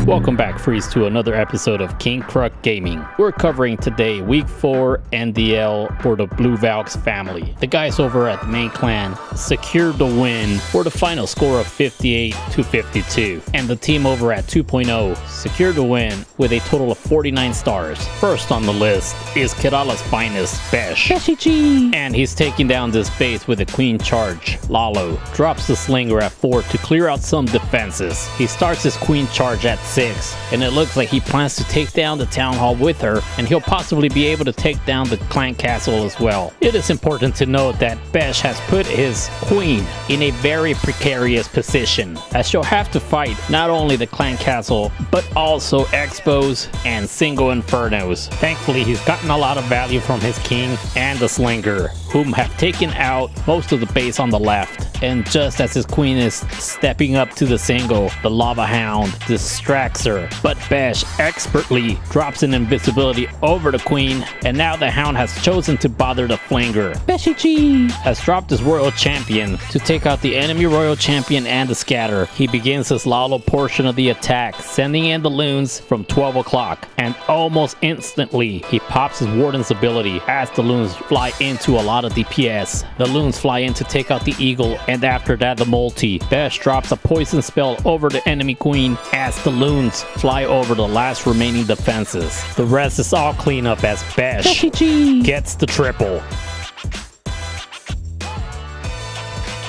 Welcome back, Freeze, to another episode of King Kruk Gaming. We're covering today Week 4 NDL for the Blue Valks family. The guys over at the main clan secured the win for the final score of 58-52. And the team over at 2.0 secured the win with a total of 49 stars. First on the list is Kerala's finest, Besh. And he's taking down this base with a queen charge. Lalo drops the slinger at 4 to clear out some defenses. He starts his queen charge at 6, and it looks like he plans to take down the town hall with her, and he'll possibly be able to take down the clan castle as well. It is important to note that Besh has put his queen in a very precarious position, as she'll have to fight not only the clan castle but also expos and single infernos. Thankfully, he's gotten a lot of value from his king and the slinger, whom have taken out most of the base on the left. And just as his queen is stepping up to the single, the lava hound distracts her, but Besh expertly drops an invisibility over the queen, and now the hound has chosen to bother the flinger. Beshichi has dropped his royal champion to take out the enemy royal champion and the scatter. He begins his Lalo portion of the attack, sending in the loons from 12 o'clock, and almost instantly he pops his warden's ability as the loons fly into a lot of DPS. The loons fly in to take out the eagle, and after that the multi. Besh drops a poison spell over the enemy queen as the loons fly over the last remaining defenses. The rest is all cleanup as Besh gets the triple.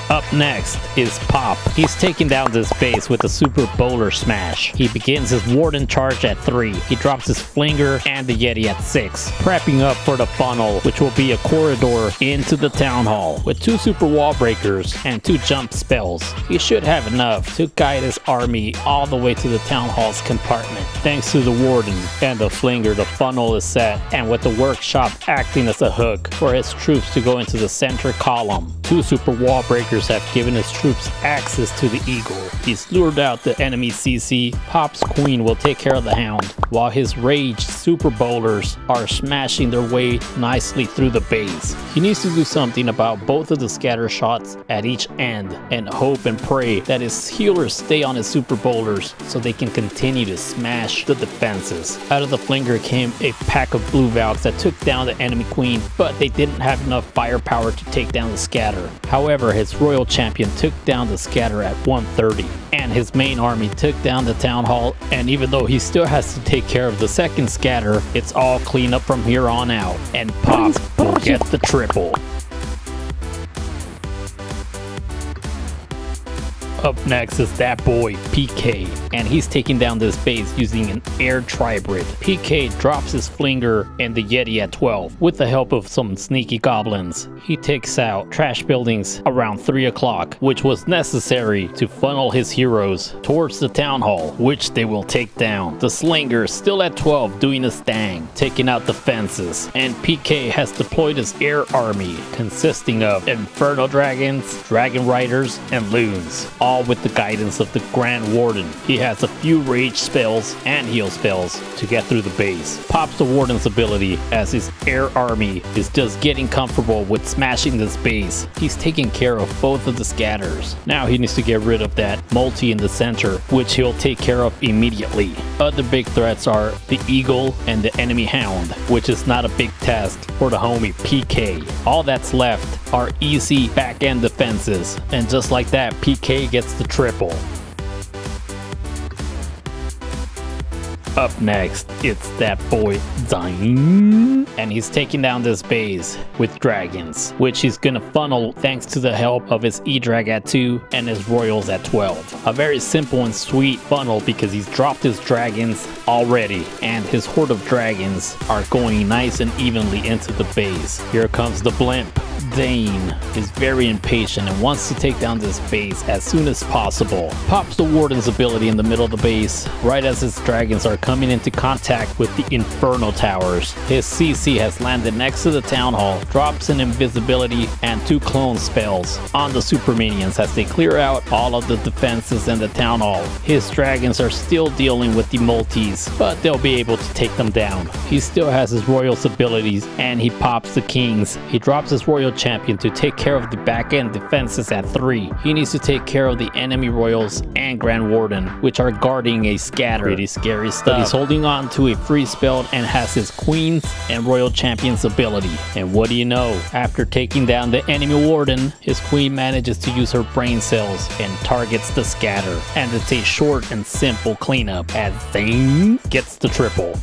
Up next is Pop. He's taking down this base with a super bowler smash. He begins his warden charge at 3. He drops his flinger and the yeti at 6, prepping up for the funnel, which will be a corridor into the town hall with 2 super wall breakers and 2 jump spells. He should have enough to guide his army all the way to the town hall's compartment. Thanks to the warden and the flinger, the funnel is set, and with the workshop acting as a hook for his troops to go into the center column. 2 super wall breakers have given his troops access to the eagle. He's lured out the enemy CC. Pop's queen will take care of the hound, while his raged super bowlers are smashing their way nicely through the base. He needs to do something about both of the scatter shots at each end, and hope and pray that his healers stay on his super bowlers so they can continue to smash the defenses. Out of the flinger came a pack of blue Valks that took down the enemy queen, but they didn't have enough firepower to take down the scatter. However, his royal champion took down the scatter at 1:30, and his main army took down the town hall, and even though he still has to take care of the second scatter, it's all clean up from here on out, and Pop will get the triple. Up next is that boy PK, and he's taking down this base using an air tribrid. PK drops his flinger and the yeti at 12 with the help of some sneaky goblins. He takes out trash buildings around 3 o'clock, which was necessary to funnel his heroes towards the town hall, which they will take down. The slinger still at 12 doing his thing, taking out the fences, and PK has deployed his air army consisting of inferno dragons, dragon riders, and loons, all with the guidance of the Grand Warden. He has a few rage spells and heal spells to get through the base. Pops the Warden's ability as his air army is just getting comfortable with smashing this base. He's taking care of both of the scatters. Now he needs to get rid of that multi in the center, which he'll take care of immediately. Other big threats are the eagle and the enemy hound, which is not a big task for the homie PK. All that's left are easy back-end defenses, and just like that, PK gets the triple. Up next, it's that boy Zine, and he's taking down this base with dragons, which he's gonna funnel thanks to the help of his E-Drag at 2 and his royals at 12. A very simple and sweet funnel because he's dropped his dragons already, and his horde of dragons are going nice and evenly into the base. Here comes the blimp. Dane is very impatient and wants to take down this base as soon as possible. Pops the Warden's ability in the middle of the base right as his dragons are coming into contact with the Inferno Towers. His CC has landed next to the Town Hall, drops an invisibility and 2 clone spells on the super minions as they clear out all of the defenses in the Town Hall. His dragons are still dealing with the multis, but they'll be able to take them down. He still has his royals abilities and he pops the kings. He drops his royal champion to take care of the back end defenses at 3. He needs to take care of the enemy royals and Grand Warden, which are guarding a scatter. Pretty scary stuff. But he's holding on to a free spell and has his queens and royal champion's ability. And what do you know? After taking down the enemy warden, his queen manages to use her brain cells and targets the scatter. And it's a short and simple cleanup as Zane gets the triple.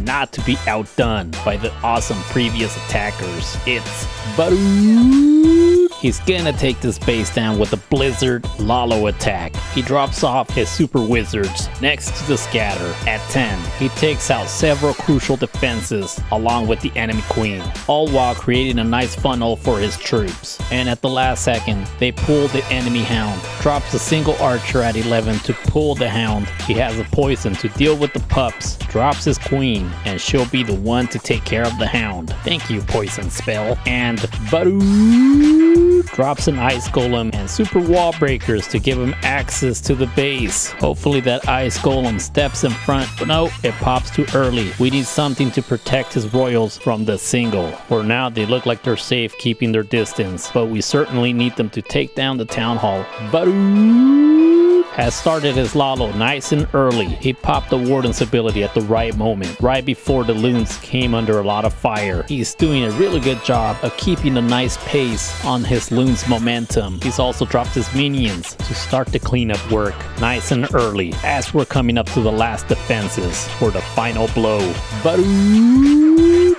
Not to be outdone by the awesome previous attackers, it's Baru. He's gonna take this base down with a Blizzard Lalo attack. He drops off his super wizards next to the scatter at 10. He takes out several crucial defenses along with the enemy queen, all while creating a nice funnel for his troops. And at the last second, they pull the enemy hound. Drops a single archer at 11 to pull the hound. He has a poison to deal with the pups. Drops his queen, and she'll be the one to take care of the hound. Thank you, poison spell. And Baru drops an ice golem and super wall breakers to give him access to the base. Hopefully that ice golem steps in front, but no, it pops too early. We need something to protect his royals from the single. For now, they look like they're safe keeping their distance, but we certainly need them to take down the town hall. Baru has started his Lalo nice and early. He popped the Warden's ability at the right moment, right before the loons came under a lot of fire. He's doing a really good job of keeping a nice pace on his loons' momentum. He's also dropped his minions to start the cleanup work nice and early as we're coming up to the last defenses for the final blow. Baru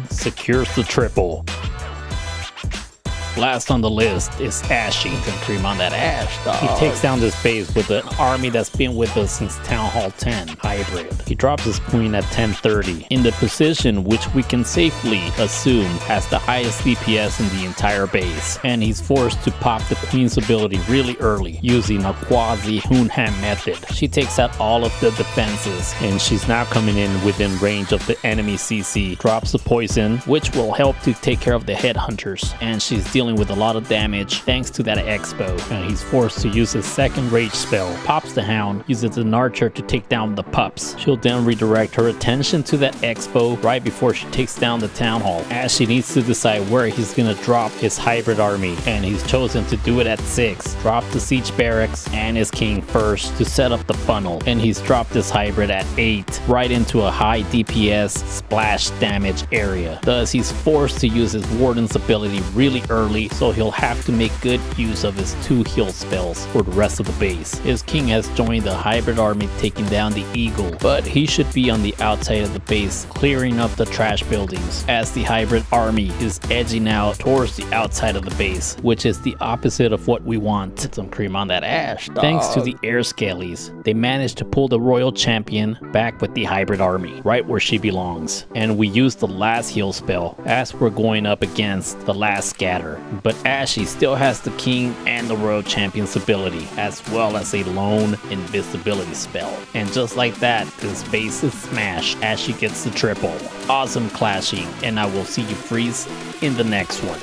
secures the triple. Last on the list is Ashy. Some cream on that Ash, dog. He takes down this base with an army that's been with us since Town Hall 10, Hybrid. He drops his queen at 10:30, in the position which we can safely assume has the highest DPS in the entire base. And he's forced to pop the queen's ability really early, using a quasi-Hunham method. She takes out all of the defenses, and she's now coming in within range of the enemy CC. Drops the poison, which will help to take care of the headhunters, and she's dealing with a lot of damage thanks to that expo, and he's forced to use his second rage spell. Pops the hound, uses an archer to take down the pups. She'll then redirect her attention to that expo right before she takes down the town hall, as she needs to decide where he's gonna drop his hybrid army, and he's chosen to do it at 6. Drop the siege barracks and his king first to set up the funnel, and he's dropped his hybrid at 8 right into a high DPS splash damage area. Thus he's forced to use his warden's ability really early, so he'll have to make good use of his 2 heal spells for the rest of the base. His king has joined the hybrid army taking down the eagle, but he should be on the outside of the base clearing up the trash buildings, as the hybrid army is edging out towards the outside of the base, which is the opposite of what we want. Put some cream on that Ash, dog. Thanks to the air scalies, they managed to pull the royal champion back with the hybrid army, right where she belongs. And we used the last heal spell as we're going up against the last scatter. But Ashy still has the king and the royal champion's ability, as well as a lone invisibility spell. And just like that, this base is smashed. Ashy gets the triple. Awesome clashing, and I will see you freeze in the next one.